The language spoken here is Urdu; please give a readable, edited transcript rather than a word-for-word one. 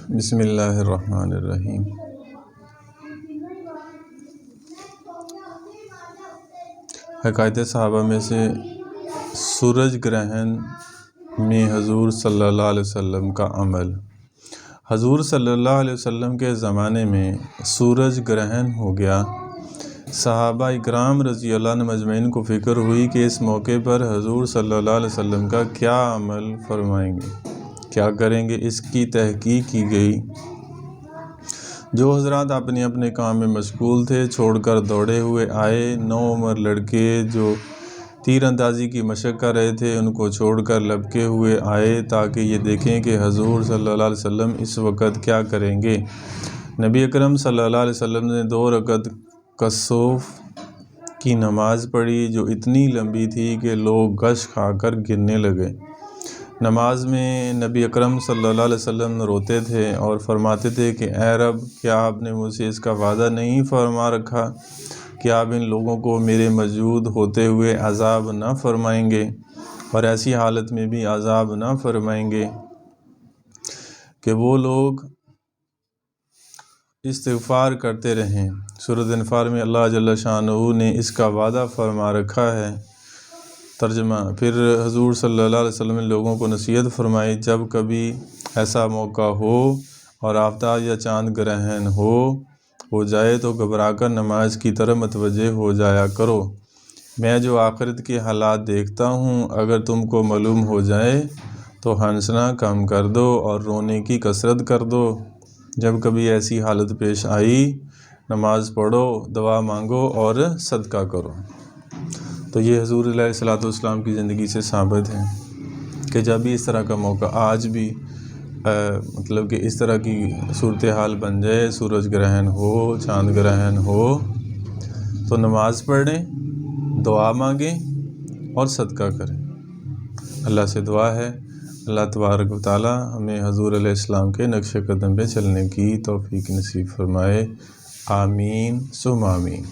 بسم اللہ الرحمن الرحیم۔ حکایت صحابہ میں سے سورج گرہن میں حضور صلی اللہ علیہ وسلم کا عمل۔ حضور صلی اللہ علیہ وسلم کے زمانے میں سورج گرہن ہو گیا۔ صحابہ اکرام رضی اللہ عنہ مجمعین کو فکر ہوئی کہ اس موقع پر حضور صلی اللہ علیہ وسلم کا کیا عمل فرمائیں گے، کیا کریں گے۔ اس کی تحقیق کی گئی۔ جو حضرات اپنے اپنے کام میں مشغول تھے چھوڑ کر دوڑے ہوئے آئے۔ نوعمر لڑکے جو تیر اندازی کی مشق کر رہے تھے ان کو چھوڑ کر لپکے ہوئے آئے تاکہ یہ دیکھیں کہ حضور صلی اللہ علیہ وسلم اس وقت کیا کریں گے۔ نبی اکرم صلی اللہ علیہ وسلم نے 2 رکعت کسوف کی نماز پڑھی جو اتنی لمبی تھی کہ لوگ غش کھا کر گرنے لگے۔ نماز میں نبی اکرم صلی اللہ علیہ وسلم روتے تھے اور فرماتے تھے کہ اے رب، کیا آپ نے مجھ سے اس کا وعدہ نہیں فرما رکھا کہ آپ ان لوگوں کو میرے موجود ہوتے ہوئے عذاب نہ فرمائیں گے اور ایسی حالت میں بھی عذاب نہ فرمائیں گے کہ وہ لوگ استغفار کرتے رہیں۔ سورۃ انفال میں اللہ جل شانہ نے اس کا وعدہ فرما رکھا ہے۔ ترجمہ: پھر حضور صلی اللہ علیہ وسلم نے لوگوں کو نصیحت فرمائی، جب کبھی ایسا موقع ہو اور آفتاب یا چاند گرہن ہو جائے تو گھبرا کر نماز کی طرف متوجہ ہو جایا کرو۔ میں جو آخرت کے حالات دیکھتا ہوں اگر تم کو معلوم ہو جائے تو ہنسنا کم کر دو اور رونے کی کثرت کر دو۔ جب کبھی ایسی حالت پیش آئی نماز پڑھو، دعا مانگو اور صدقہ کرو۔ تو یہ حضور علیہ الصلوۃ والسلام کی زندگی سے ثابت ہے کہ جب بھی اس طرح کا موقع آج بھی مطلب کہ اس طرح کی صورتحال بن جائے، سورج گرہن ہو، چاند گرہن ہو، تو نماز پڑھیں، دعا مانگیں اور صدقہ کریں۔ اللہ سے دعا ہے اللہ تبارک و تعالی ہمیں حضور علیہ السلام کے نقش قدم پہ چلنے کی توفیق نصیب فرمائے۔ آمین ثم آمین۔